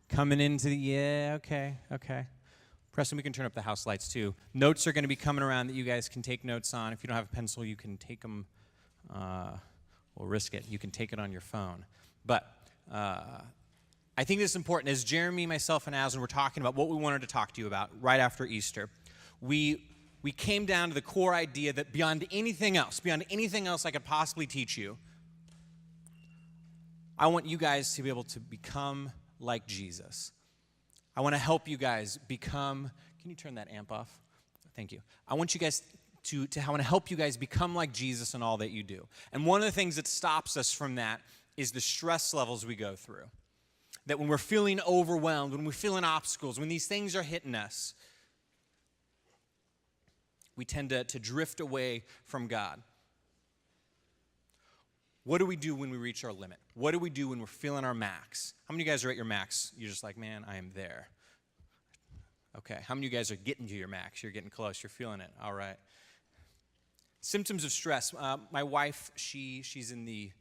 Coming into okay. Preston, we can turn up the house lights too. Notes are going to be coming around that you guys can take notes on. If you don't have a pencil, you can take them. We'll risk it. You can take it on your phone. But I think this is important. As Jeremy, myself, and Aslan were talking about what we wanted to talk to you about right after Easter, we came down to the core idea that beyond anything else I could possibly teach you, I want you guys to be able to become like Jesus. I want to help you guys become, can you turn that amp off? Thank you. I want you guys I want to help you guys become like Jesus in all that you do. And one of the things that stops us from that is the stress levels we go through. That when we're feeling overwhelmed, when we're feeling obstacles, when these things are hitting us, we tend to drift away from God. What do we do when we reach our limit? What do we do when we're feeling our max? How many of you guys are at your max? You're just like, man, I am there. Okay. How many of you guys are getting to your max? You're getting close. You're feeling it. All right. Symptoms of stress. My wife, she's in the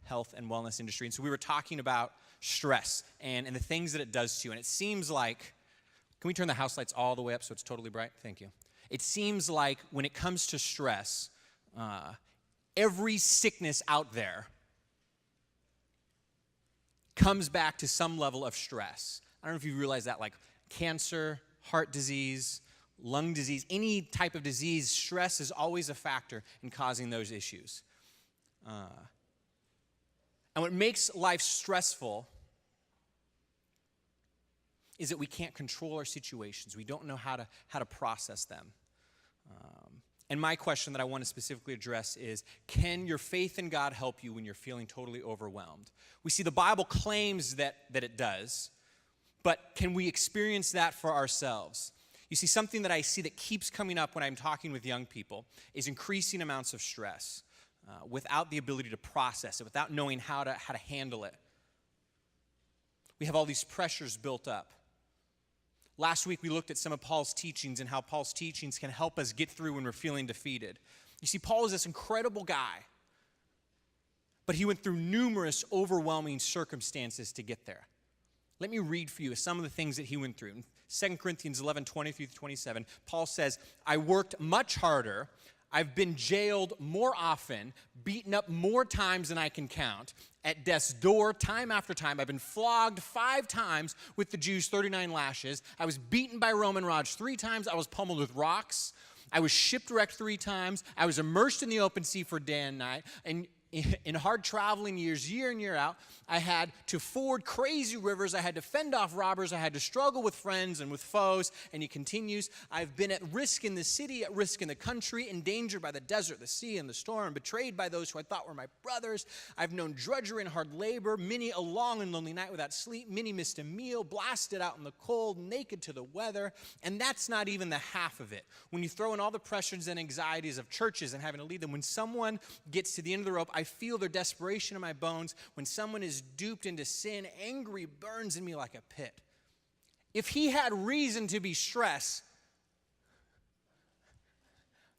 health and wellness industry, and so we were talking about stress and the things that it does to you. And it seems like, can we turn the house lights all the way up so it's totally bright? Thank you. It seems like when it comes to stress, every sickness out there comes back to some level of stress. I don't know if you realize that, like cancer, heart disease, lung disease, any type of disease, stress is always a factor in causing those issues. And what makes life stressful is that we can't control our situations. We don't know how to process them. And my question that I want to specifically address is, can your faith in God help you when you're feeling totally overwhelmed? We see the Bible claims that it does, but can we experience that for ourselves? You see, something that I see that keeps coming up when I'm talking with young people is increasing amounts of stress without the ability to process it, without knowing how to handle it. We have all these pressures built up. Last week, we looked at some of Paul's teachings and how Paul's teachings can help us get through when we're feeling defeated. You see, Paul is this incredible guy, but he went through numerous overwhelming circumstances to get there. Let me read for you some of the things that he went through. In 2 Corinthians 11, 23-27, Paul says, I worked much harder. I've been jailed more often, beaten up more times than I can count. At death's door, time after time. I've been flogged 5 times with the Jews, 39 lashes. I was beaten by Roman rods 3 times. I was pummeled with rocks. I was shipwrecked 3 times. I was immersed in the open sea for day and night. And in hard traveling years, year in, year out, I had to ford crazy rivers. I had to fend off robbers. I had to struggle with friends and with foes. And he continues, I've been at risk in the city, at risk in the country, endangered by the desert, the sea, and the storm, betrayed by those who I thought were my brothers. I've known drudgery and hard labor, many a long and lonely night without sleep, many missed a meal, blasted out in the cold, naked to the weather. And that's not even the half of it. When you throw in all the pressures and anxieties of churches and having to lead them, when someone gets to the end of the rope, I feel their desperation in my bones. When someone is duped into sin, angry burns in me like a pit. If he had reason to be stressed,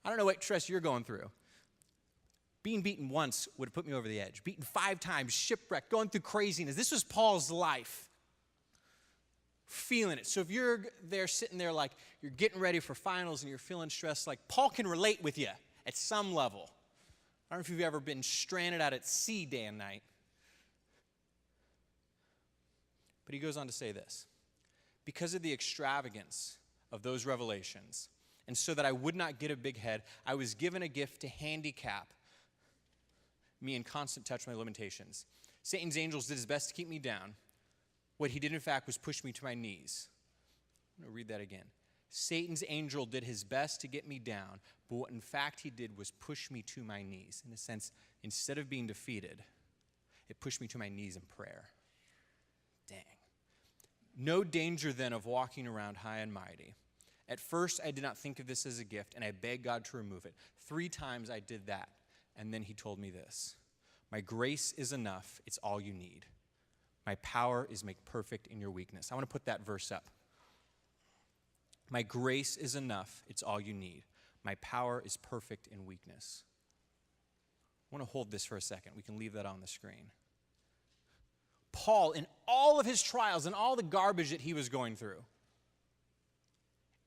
I don't know what stress you're going through. Being beaten once would have put me over the edge. Beaten 5 times, shipwrecked, going through craziness. This was Paul's life. Feeling it. So if you're there sitting there like you're getting ready for finals and you're feeling stressed, like Paul can relate with you at some level. I don't know if you've ever been stranded out at sea day and night. But he goes on to say this. Because of the extravagance of those revelations, and so that I would not get a big head, I was given a gift to handicap me in constant touch with my limitations. Satan's angels did his best to keep me down. What he did, in fact, was push me to my knees. I'm going to read that again. Satan's angel did his best to get me down, but what in fact he did was push me to my knees. In a sense, instead of being defeated, it pushed me to my knees in prayer. Dang. No danger then of walking around high and mighty. At first, I did not think of this as a gift, and I begged God to remove it. 3 times I did that, and then he told me this. My grace is enough. It's all you need. My power is made perfect in your weakness. I want to put that verse up. My grace is enough. It's all you need. My power is perfect in weakness. I want to hold this for a second. We can leave that on the screen. Paul, in all of his trials and all the garbage that he was going through,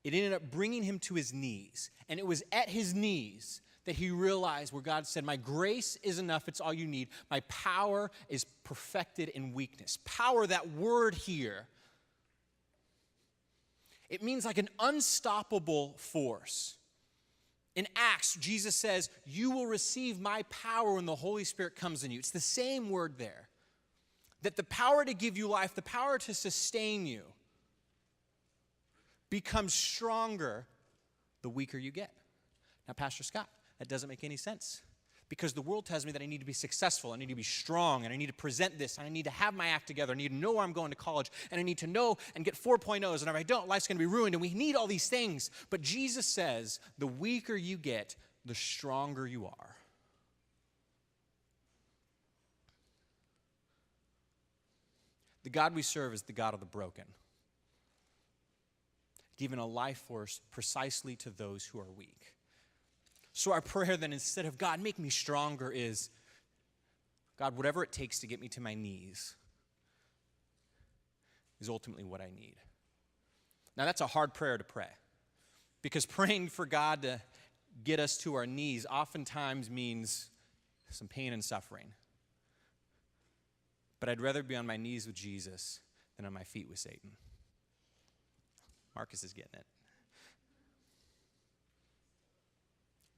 it ended up bringing him to his knees. And it was at his knees that he realized where God said, my grace is enough, it's all you need. My power is perfected in weakness. Power, that word here, it means like an unstoppable force. In Acts, Jesus says, you will receive my power when the Holy Spirit comes in you. It's the same word there. That the power to give you life, the power to sustain you, becomes stronger the weaker you get. Now, Pastor Scott, that doesn't make any sense. Because the world tells me that I need to be successful, I need to be strong, and I need to present this, and I need to have my act together, I need to know where I'm going to college, and I need to know and get 4.0s, and if I don't, life's going to be ruined, and we need all these things. But Jesus says, the weaker you get, the stronger you are. The God we serve is the God of the broken, giving a life force precisely to those who are weak. So our prayer then, instead of God, make me stronger, is God, whatever it takes to get me to my knees is ultimately what I need. Now that's a hard prayer to pray, because praying for God to get us to our knees oftentimes means some pain and suffering. But I'd rather be on my knees with Jesus than on my feet with Satan. Marcus is getting it.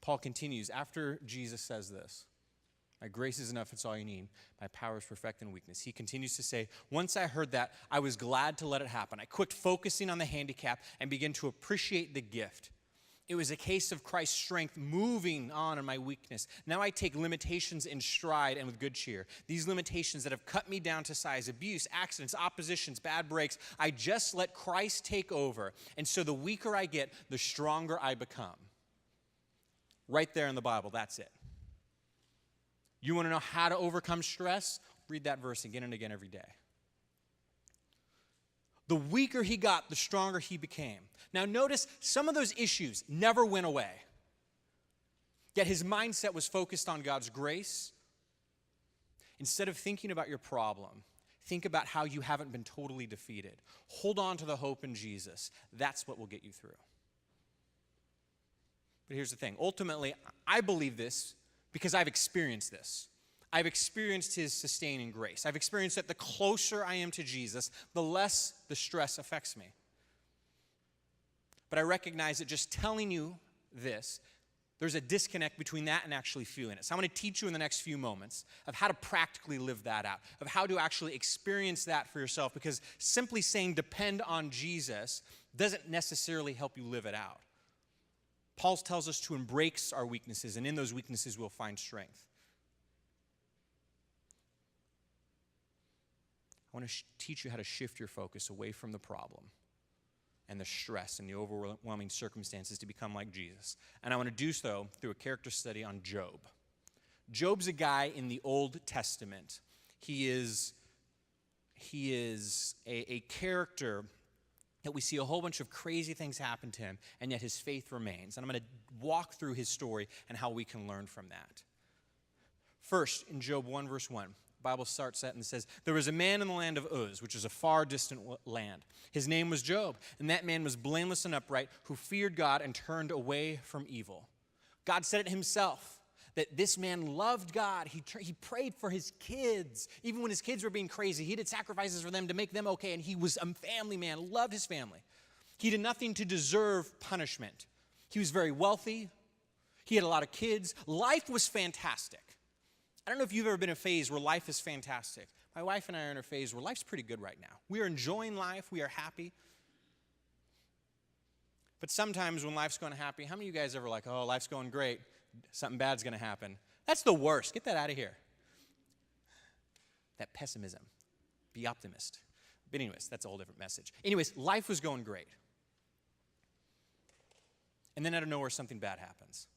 Paul continues, after Jesus says this, my grace is enough, it's all you need. My power is perfect in weakness. He continues to say, once I heard that, I was glad to let it happen. I quit focusing on the handicap and began to appreciate the gift. It was a case of Christ's strength moving on in my weakness. Now I take limitations in stride and with good cheer. These limitations that have cut me down to size, abuse, accidents, oppositions, bad breaks, I just let Christ take over. And so the weaker I get, the stronger I become. Right there in the Bible, that's it. You want to know how to overcome stress? Read that verse again and again every day. The weaker he got, the stronger he became. Now notice, some of those issues never went away. Yet his mindset was focused on God's grace. Instead of thinking about your problem, think about how you haven't been totally defeated. Hold on to the hope in Jesus. That's what will get you through. But here's the thing. Ultimately, I believe this because I've experienced this. I've experienced his sustaining grace. I've experienced that the closer I am to Jesus, the less the stress affects me. But I recognize that just telling you this, there's a disconnect between that and actually feeling it. So I'm going to teach you in the next few moments of how to practically live that out, of how to actually experience that for yourself, because simply saying depend on Jesus doesn't necessarily help you live it out. Paul tells us to embrace our weaknesses, and in those weaknesses we'll find strength. I want to teach you how to shift your focus away from the problem and the stress and the overwhelming circumstances to become like Jesus. And I want to do so through a character study on Job. Job's a guy in the Old Testament. He is a character that we see a whole bunch of crazy things happen to him, and yet his faith remains. And I'm going to walk through his story and how we can learn from that. First, in Job 1, verse 1, the Bible starts that and says, there was a man in the land of Uz, which is a far distant land. His name was Job, and that man was blameless and upright, who feared God and turned away from evil. God said it himself, that this man loved God. He prayed for his kids. Even when his kids were being crazy, he did sacrifices for them to make them okay, and he was a family man, loved his family. He did nothing to deserve punishment. He was very wealthy. He had a lot of kids. Life was fantastic. I don't know if you've ever been in a phase where life is fantastic. My wife and I are in a phase where life's pretty good right now. We are enjoying life. We are happy. But sometimes when life's going happy, how many of you guys ever like, oh, life's going great, something bad's going to happen? That's the worst. Get that out of here. That pessimism. Be optimist. But anyways, that's a whole different message. Anyways, life was going great. And then out of nowhere, something bad happens.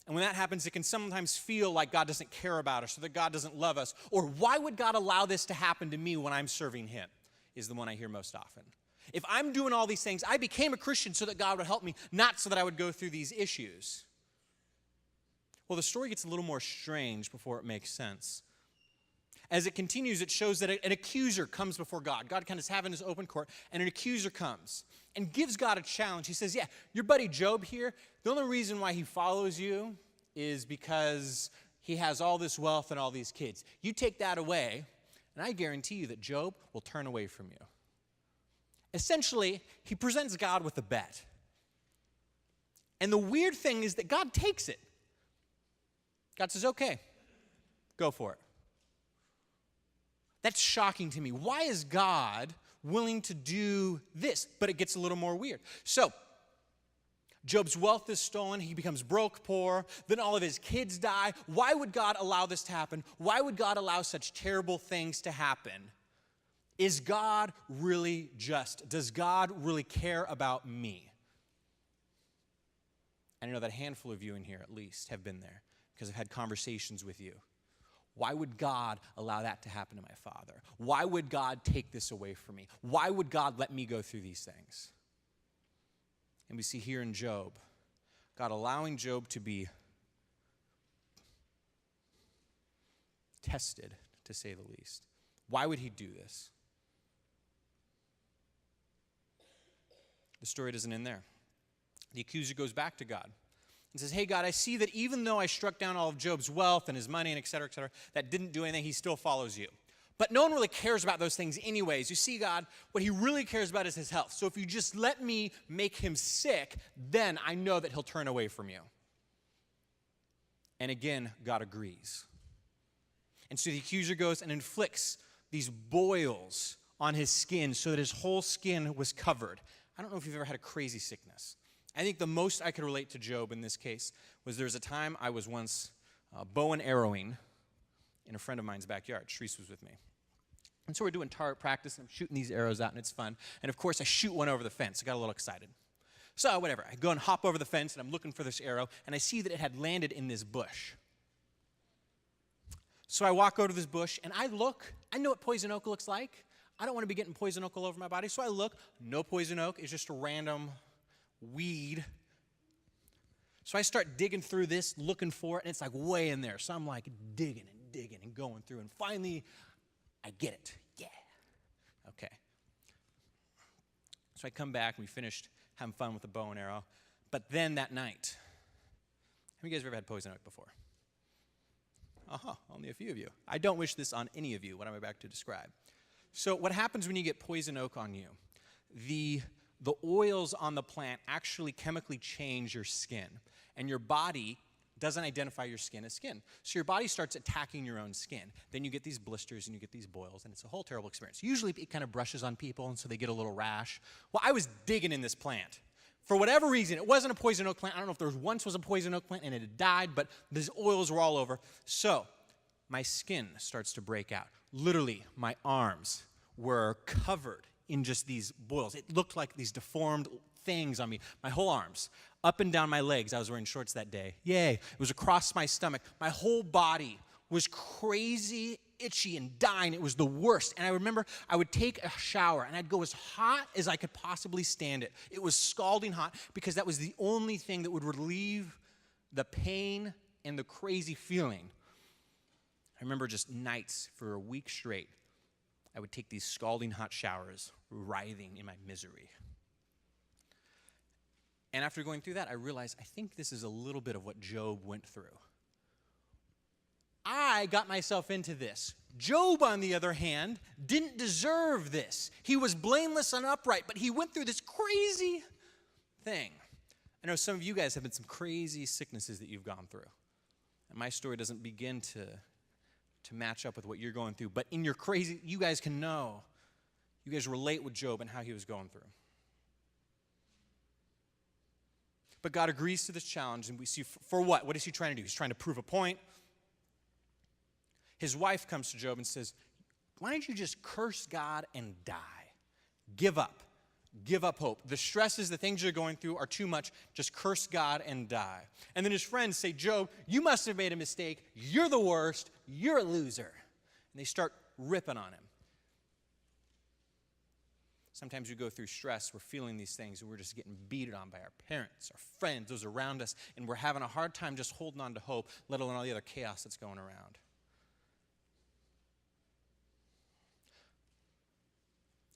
And when that happens, it can sometimes feel like God doesn't care about us or that God doesn't love us. Or why would God allow this to happen to me when I'm serving him, is the one I hear most often. If I'm doing all these things, I became a Christian so that God would help me, not so that I would go through these issues. Well, the story gets a little more strange before it makes sense. as it continues, it shows that an accuser comes before God. God kind of is having his open court, and an accuser comes and gives God a challenge. He says, yeah, your buddy Job here, the only reason why he follows you is because he has all this wealth and all these kids. You take that away, and I guarantee you that Job will turn away from you. Essentially, he presents God with a bet. And the weird thing is that God takes it. God says, okay, go for it. That's shocking to me. Why is God willing to do this? But it gets a little more weird. So, Job's wealth is stolen. He becomes broke, poor. Then all of his kids die. Why would God allow this to happen? Why would God allow such terrible things to happen? Is God really just? Does God really care about me? And I know that a handful of you in here, at least, have been there because I've had conversations with you. Why would God allow that to happen to my father? Why would God take this away from me? Why would God let me go through these things? And we see here in Job, God allowing Job to be tested, to say the least. Why would he do this? The story doesn't end there. The accuser goes back to God and says, hey, God, I see that even though I struck down all of Job's wealth and his money and et cetera, that didn't do anything, he still follows you. But no one really cares about those things anyways. You see, God, what he really cares about is his health. So if you just let me make him sick, then I know that he'll turn away from you. And again, God agrees. And so the accuser goes and inflicts these boils on his skin so that his whole skin was covered. I don't know if you've ever had a crazy sickness. I think the most I could relate to Job in this case was there was a time I was once bow and arrowing in a friend of mine's backyard. Shreese was with me. And so we're doing target practice, and I'm shooting these arrows out, and it's fun. And of course, I shoot one over the fence. I got a little excited. So whatever, I go and hop over the fence, and I'm looking for this arrow, and I see that it had landed in this bush. So I walk over to this bush, and I look. I know what poison oak looks like. I don't want to be getting poison oak all over my body, so I look. No poison oak. It's just a random weed. So I start digging through this, looking for it, and it's like way in there. So I'm like digging and going through, and finally I get it. Yeah. Okay. So I come back, and we finished having fun with the bow and arrow. But then that night, have you guys ever had poison oak before? Only a few of you. I don't wish this on any of you, what I'm about to describe. So what happens when you get poison oak on you? The oils on the plant actually chemically change your skin, and your body doesn't identify your skin as skin. So your body starts attacking your own skin. Then you get these blisters and you get these boils, and it's a whole terrible experience. Usually it kind of brushes on people, and so they get a little rash. Well, I was digging in this plant. For whatever reason, it wasn't a poison oak plant. I don't know if there once was a poison oak plant and it had died, but these oils were all over. So my skin starts to break out. Literally, my arms were covered in just these boils. It looked like these deformed things on me. My whole arms, up and down my legs. I was wearing shorts that day. Yay. It was across my stomach. My whole body was crazy, itchy, and dying. It was the worst. And I remember I would take a shower, and I'd go as hot as I could possibly stand it. It was scalding hot because that was the only thing that would relieve the pain and the crazy feeling. I remember just nights for a week straight, I would take these scalding hot showers, writhing in my misery. And after going through that, I realized I think this is a little bit of what Job went through. I got myself into this. Job, on the other hand, didn't deserve this. He was blameless and upright, but he went through this crazy thing. I know some of you guys have been some crazy sicknesses that you've gone through. And my story doesn't begin to match up with what you're going through. But in your crazy, you guys can know. You guys relate with Job and how he was going through. But God agrees to this challenge, and we see for what? What is he trying to do? He's trying to prove a point. His wife comes to Job and says, why don't you just curse God and die? Give up. Give up hope. The stresses, the things you're going through are too much. Just curse God and die. And then his friends say, Job, you must have made a mistake. You're the worst. You're a loser. And they start ripping on him. Sometimes we go through stress. We're feeling these things, and we're just getting beaten on by our parents, our friends, those around us, and we're having a hard time just holding on to hope, let alone all the other chaos that's going around.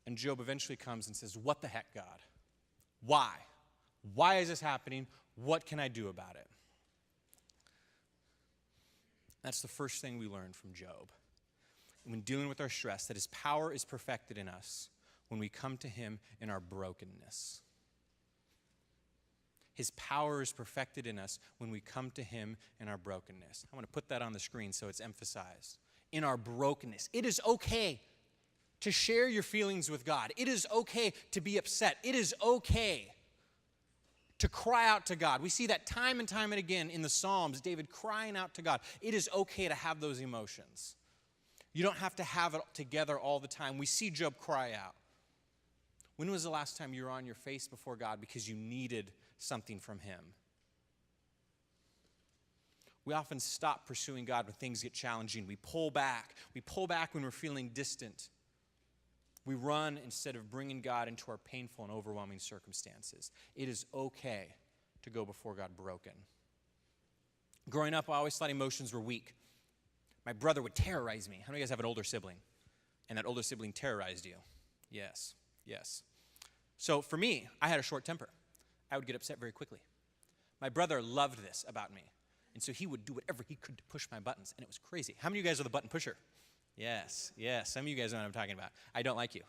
And Job eventually comes and says, what the heck, God? Why? Why is this happening? What can I do about it? That's the first thing we learn from Job. When dealing with our stress, that his power is perfected in us when we come to him in our brokenness. His power is perfected in us when we come to him in our brokenness. I want to put that on the screen so it's emphasized. In our brokenness. It is okay to share your feelings with God. It is okay to be upset. It is okay to cry out to God. We see that time and time and again in the Psalms, David crying out to God. It is okay to have those emotions. You don't have to have it together all the time. We see Job cry out. When was the last time you were on your face before God because you needed something from him? We often stop pursuing God when things get challenging. We pull back. We pull back when we're feeling distant. We run instead of bringing God into our painful and overwhelming circumstances. It is okay to go before God broken. Growing up, I always thought emotions were weak. My brother would terrorize me. How many of you guys have an older sibling? And that older sibling terrorized you? Yes. So for me, I had a short temper. I would get upset very quickly. My brother loved this about me. And so he would do whatever he could to push my buttons. And it was crazy. How many of you guys are the button pusher? Yes. Some of you guys know what I'm talking about. I don't like you.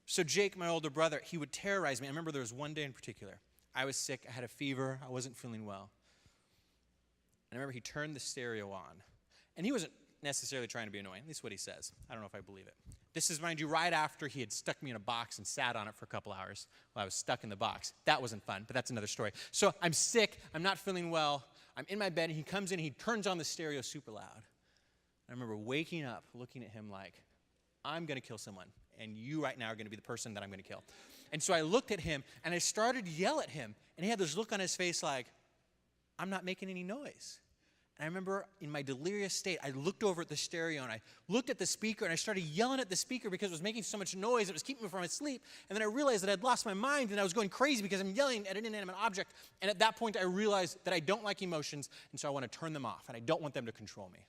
So Jake, my older brother, he would terrorize me. I remember there was one day in particular. I was sick. I had a fever. I wasn't feeling well. And I remember he turned the stereo on. And he wasn't necessarily trying to be annoying. At least what he says. I don't know if I believe it. This is, mind you, right after he had stuck me in a box and sat on it for a couple hours while I was stuck in the box. That wasn't fun, but that's another story. So I'm sick. I'm not feeling well. I'm in my bed, and he comes in, and he turns on the stereo super loud. I remember waking up, looking at him like, I'm going to kill someone, and you right now are going to be the person that I'm going to kill. And so I looked at him, and I started to yell at him, and he had this look on his face like, I'm not making any noise. And I remember in my delirious state, I looked over at the stereo, and I looked at the speaker, and I started yelling at the speaker because it was making so much noise. It was keeping me from sleep. And then I realized that I'd lost my mind, and I was going crazy because I'm yelling at an inanimate object. And at that point, I realized that I don't like emotions, and so I want to turn them off, and I don't want them to control me.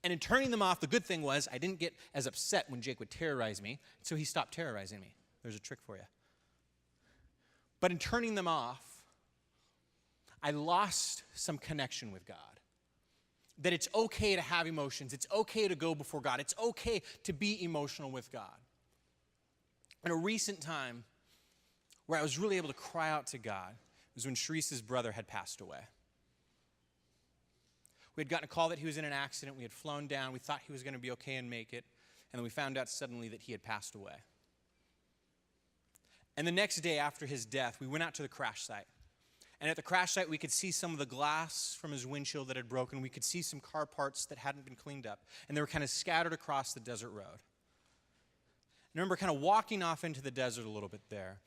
And in turning them off, the good thing was I didn't get as upset when Jake would terrorize me, so he stopped terrorizing me. There's a trick for you. But in turning them off, I lost some connection with God. That it's okay to have emotions. It's okay to go before God. It's okay to be emotional with God. In a recent time where I was really able to cry out to God was when Sharice's brother had passed away. We had gotten a call that he was in an accident. We had flown down. We thought he was going to be okay and make it. And then we found out suddenly that he had passed away. And the next day after his death, we went out to the crash site. And at the crash site, we could see some of the glass from his windshield that had broken. We could see some car parts that hadn't been cleaned up. And they were kind of scattered across the desert road. And I remember kind of walking off into the desert a little bit there,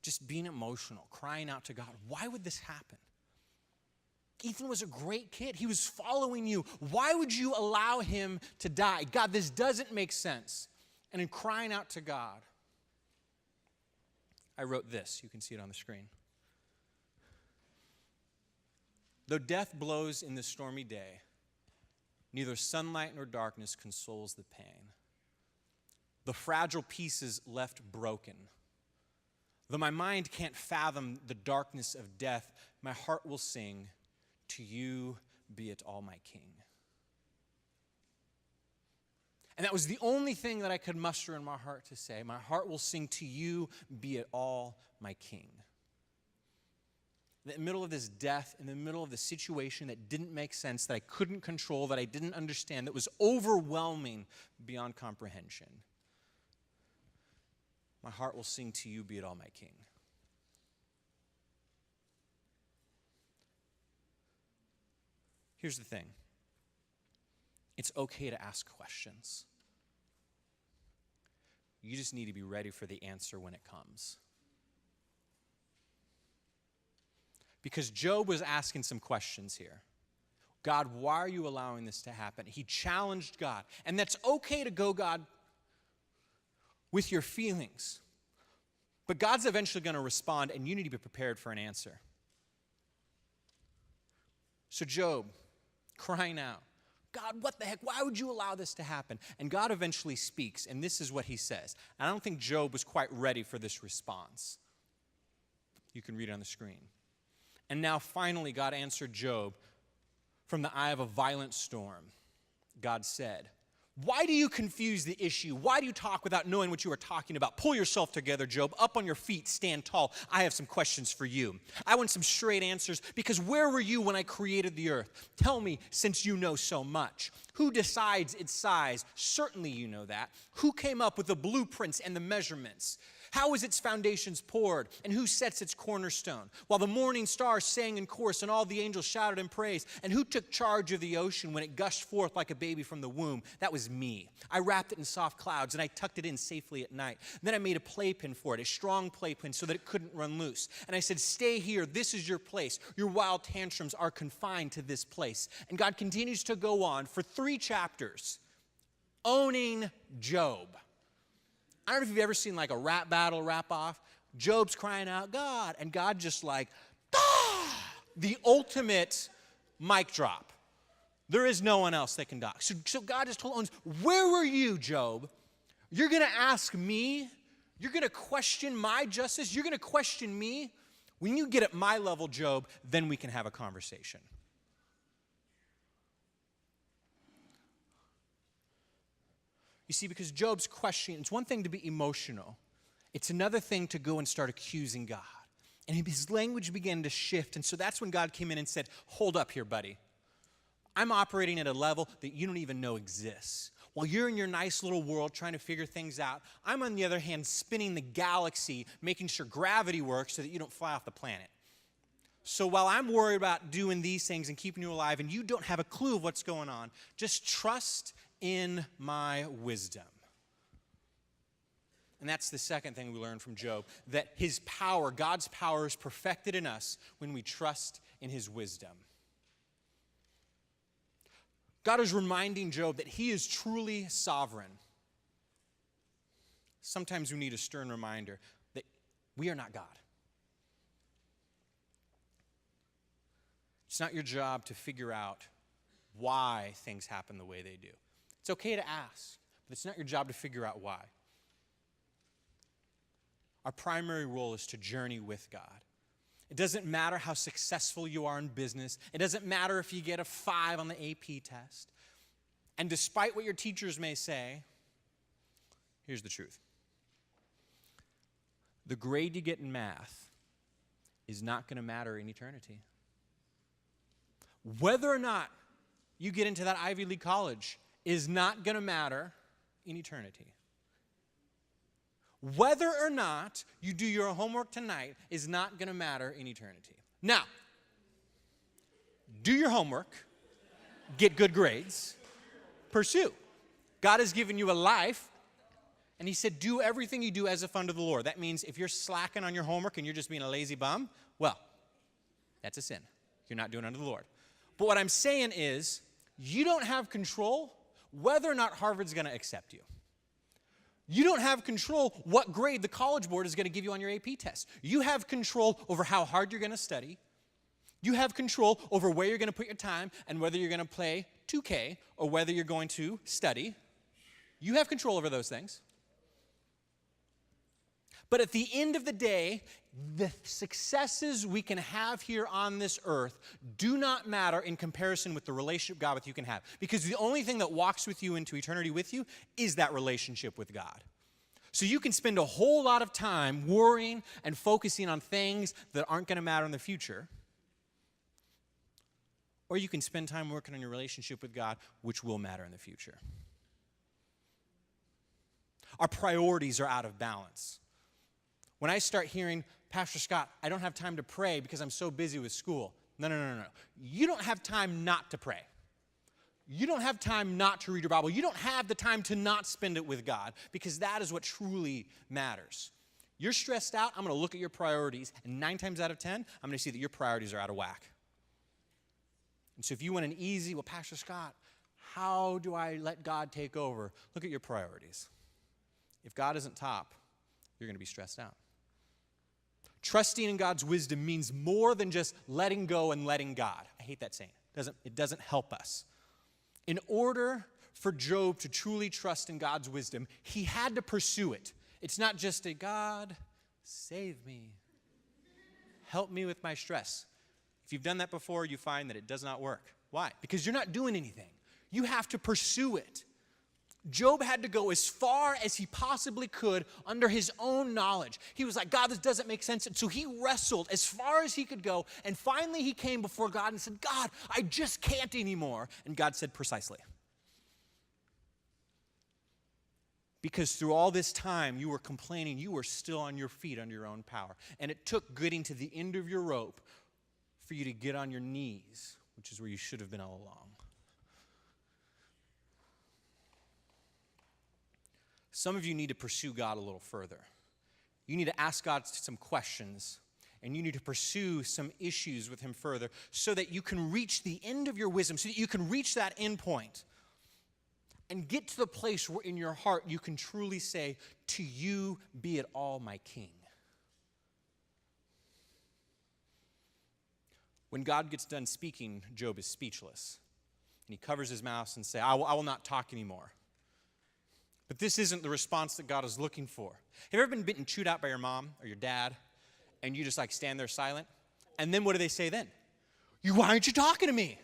just being emotional, crying out to God, why would this happen? Ethan was a great kid. He was following you. Why would you allow him to die? God, this doesn't make sense. And in crying out to God, I wrote this. You can see it on the screen. Though death blows in the stormy day, neither sunlight nor darkness consoles the pain. The fragile pieces left broken. Though my mind can't fathom the darkness of death, my heart will sing, to you be it all my King. And that was the only thing that I could muster in my heart to say. My heart will sing, to you be it all my King. In the middle of this death, in the middle of the situation that didn't make sense, that I couldn't control, that I didn't understand, that was overwhelming beyond comprehension, my heart will sing, to you be it all my King. Here's the thing. It's okay to ask questions. You just need to be ready for the answer when it comes. Because Job was asking some questions here. God, why are you allowing this to happen? He challenged God. And that's okay to go, God, with your feelings. But God's eventually going to respond, and you need to be prepared for an answer. So Job, crying out, God, what the heck? Why would you allow this to happen? And God eventually speaks, and this is what he says. And I don't think Job was quite ready for this response. You can read it on the screen. And now finally God answered Job from the eye of a violent storm. God said, why do you confuse the issue? Why do you talk without knowing what you are talking about? Pull yourself together, Job. Up on your feet, stand tall. I have some questions for you. I want some straight answers, because where were you when I created the earth? Tell me, since you know so much. Who decides its size? Certainly you know that. Who came up with the blueprints and the measurements? How is its foundations poured, and who sets its cornerstone? While the morning stars sang in chorus, and all the angels shouted in praise, and who took charge of the ocean when it gushed forth like a baby from the womb? That was me. I wrapped it in soft clouds, and I tucked it in safely at night. Then I made a playpen for it, a strong playpen, so that it couldn't run loose. And I said, stay here, this is your place. Your wild tantrums are confined to this place. And God continues to go on for 3 chapters, owning Job. I don't know if you've ever seen like a rap battle, rap off. Job's crying out, God, and God just like, ah! The ultimate mic drop. There is no one else that can dock. So God just told Owens, where were you, Job? You're going to ask me? You're going to question my justice? You're going to question me? When you get at my level, Job, then we can have a conversation. You see, because Job's questioning, it's one thing to be emotional. It's another thing to go and start accusing God. And his language began to shift. And so that's when God came in and said, hold up here, buddy. I'm operating at a level that you don't even know exists. While you're in your nice little world trying to figure things out, I'm, on the other hand, spinning the galaxy, making sure gravity works so that you don't fly off the planet. So while I'm worried about doing these things and keeping you alive, and you don't have a clue of what's going on, just trust in my wisdom. And that's the second thing we learn from Job, that his power, God's power, is perfected in us when we trust in his wisdom. God is reminding Job that he is truly sovereign. Sometimes we need a stern reminder that we are not God. It's not your job to figure out why things happen the way they do. It's okay to ask, but it's not your job to figure out why. Our primary role is to journey with God. It doesn't matter how successful you are in business. It doesn't matter if you get a 5 on the AP test. And despite what your teachers may say, here's the truth. The grade you get in math is not going to matter in eternity. Whether or not you get into that Ivy League college is not going to matter in eternity. Whether or not you do your homework tonight is not going to matter in eternity. Now, do your homework, get good grades, pursue. God has given you a life, and he said, do everything you do as if unto the Lord. That means if you're slacking on your homework and you're just being a lazy bum, well, that's a sin. You're not doing it unto the Lord. But what I'm saying is, you don't have control whether or not Harvard's going to accept you. You don't have control what grade the College Board is going to give you on your AP test. You have control over how hard you're going to study. You have control over where you're going to put your time and whether you're going to play 2K or whether you're going to study. You have control over those things. But at the end of the day, the successes we can have here on this earth do not matter in comparison with the relationship God with you can have. Because the only thing that walks with you into eternity with you is that relationship with God. So you can spend a whole lot of time worrying and focusing on things that aren't going to matter in the future. Or you can spend time working on your relationship with God, which will matter in the future. Our priorities are out of balance. When I start hearing, Pastor Scott, I don't have time to pray because I'm so busy with school. No. You don't have time not to pray. You don't have time not to read your Bible. You don't have the time to not spend it with God, because that is what truly matters. You're stressed out, I'm going to look at your priorities, and 9 times out of 10, I'm going to see that your priorities are out of whack. And so if you want an easy, well, Pastor Scott, how do I let God take over? Look at your priorities. If God isn't top, you're going to be stressed out. Trusting in God's wisdom means more than just letting go and letting God. I hate that saying. It doesn't help us. In order for Job to truly trust in God's wisdom, he had to pursue it. It's not just a God, save me. Help me with my stress. If you've done that before, you find that it does not work. Why? Because you're not doing anything. You have to pursue it. Job had to go as far as he possibly could under his own knowledge. He was like, God, this doesn't make sense. And so he wrestled as far as he could go. And finally he came before God and said, God, I just can't anymore. And God said, precisely. Because through all this time you were complaining, you were still on your feet under your own power. And it took getting to the end of your rope for you to get on your knees, which is where you should have been all along. Some of you need to pursue God a little further. You need to ask God some questions, and you need to pursue some issues with him further so that you can reach the end of your wisdom, so that you can reach that end point and get to the place where in your heart you can truly say, to you be it all, my King. When God gets done speaking, Job is speechless. And he covers his mouth and says, I will not talk anymore. But this isn't the response that God is looking for. Have you ever been bitten, chewed out by your mom or your dad, and you just like stand there silent? And then what do they say then? Why aren't you talking to me?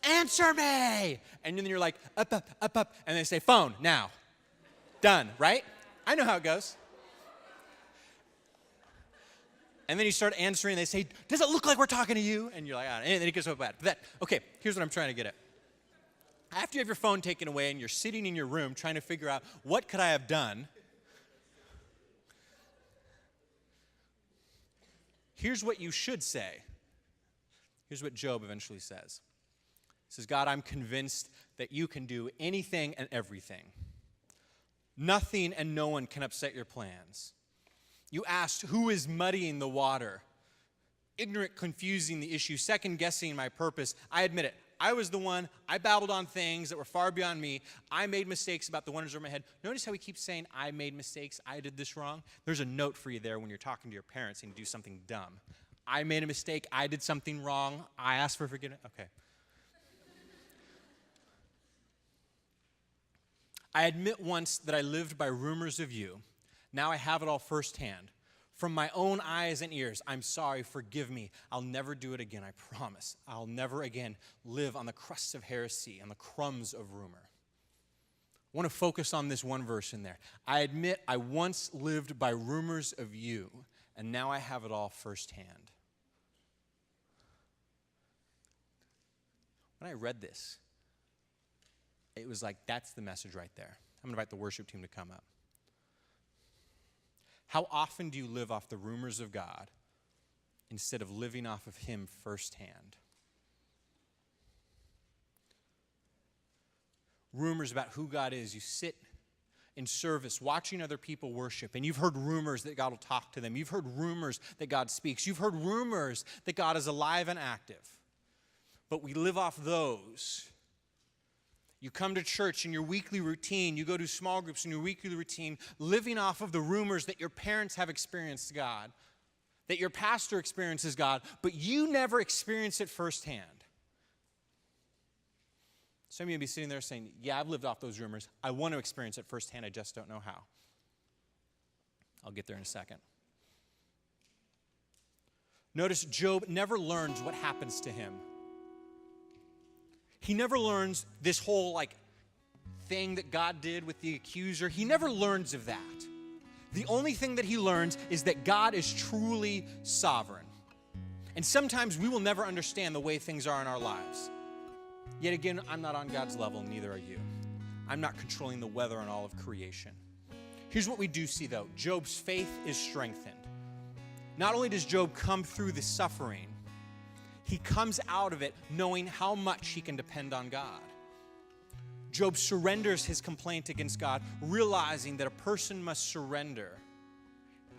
Answer me! And then you're like, up, up, up, up. And they say, phone, now. Done, right? I know how it goes. And then you start answering, and they say, does it look like we're talking to you? And you're like, and then it gets so bad. Okay, here's what I'm trying to get at. After you have your phone taken away and you're sitting in your room trying to figure out, what could I have done? Here's what you should say. Here's what Job eventually says. He says, God, I'm convinced that you can do anything and everything. Nothing and no one can upset your plans. You asked, who is muddying the water? Ignorant, confusing the issue, second-guessing my purpose. I admit it. I was the one. I babbled on things that were far beyond me. I made mistakes about the wonders of my head. Notice how he keeps saying, I made mistakes. I did this wrong. There's a note for you there when you're talking to your parents and you do something dumb. I made a mistake. I did something wrong. I asked for forgiveness. Okay. I admit once that I lived by rumors of you. Now I have it all firsthand. From my own eyes and ears, I'm sorry, forgive me. I'll never do it again, I promise. I'll never again live on the crusts of heresy, on the crumbs of rumor. I want to focus on this one verse in there. I admit I once lived by rumors of you, and now I have it all firsthand. When I read this, it was like, that's the message right there. I'm going to invite the worship team to come up. How often do you live off the rumors of God instead of living off of him firsthand? Rumors about who God is. You sit in service watching other people worship, and you've heard rumors that God will talk to them. You've heard rumors that God speaks. You've heard rumors that God is alive and active. But we live off those. You come to church in your weekly routine. You go to small groups in your weekly routine, living off of the rumors that your parents have experienced God, that your pastor experiences God, but you never experience it firsthand. Some of you may be sitting there saying, yeah, I've lived off those rumors. I want to experience it firsthand. I just don't know how. I'll get there in a second. Notice Job never learns what happens to him. He never learns this whole thing that God did with the accuser. He never learns of that. The only thing that he learns is that God is truly sovereign. And sometimes we will never understand the way things are in our lives. Yet again, I'm not on God's level, and neither are you. I'm not controlling the weather and all of creation. Here's what we do see, though. Job's faith is strengthened. Not only does Job come through the suffering, he comes out of it knowing how much he can depend on God. Job surrenders his complaint against God, realizing that a person must surrender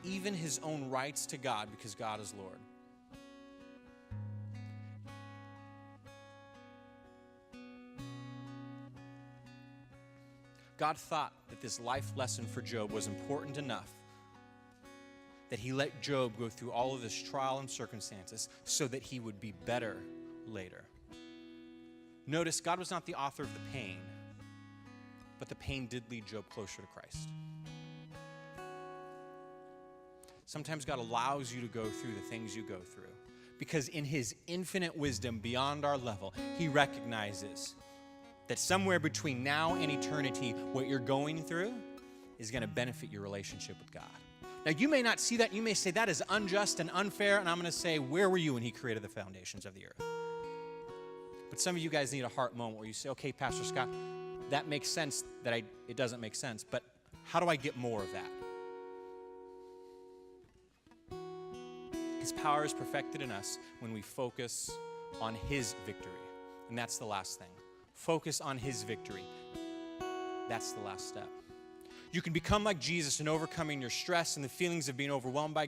even his own rights to God because God is Lord. God thought that this life lesson for Job was important enough that he let Job go through all of this trial and circumstances so that he would be better later. Notice God was not the author of the pain, but the pain did lead Job closer to Christ. Sometimes God allows you to go through the things you go through because in his infinite wisdom beyond our level, he recognizes that somewhere between now and eternity, what you're going through is going to benefit your relationship with God. Now, you may not see that. You may say that is unjust and unfair, and I'm going to say, where were you when he created the foundations of the earth? But some of you guys need a heart moment where you say, okay, Pastor Scott, that makes sense that it doesn't make sense, but how do I get more of that? His power is perfected in us when we focus on his victory. And that's the last thing. Focus on his victory. That's the last step. You can become like Jesus in overcoming your stress and the feelings of being overwhelmed by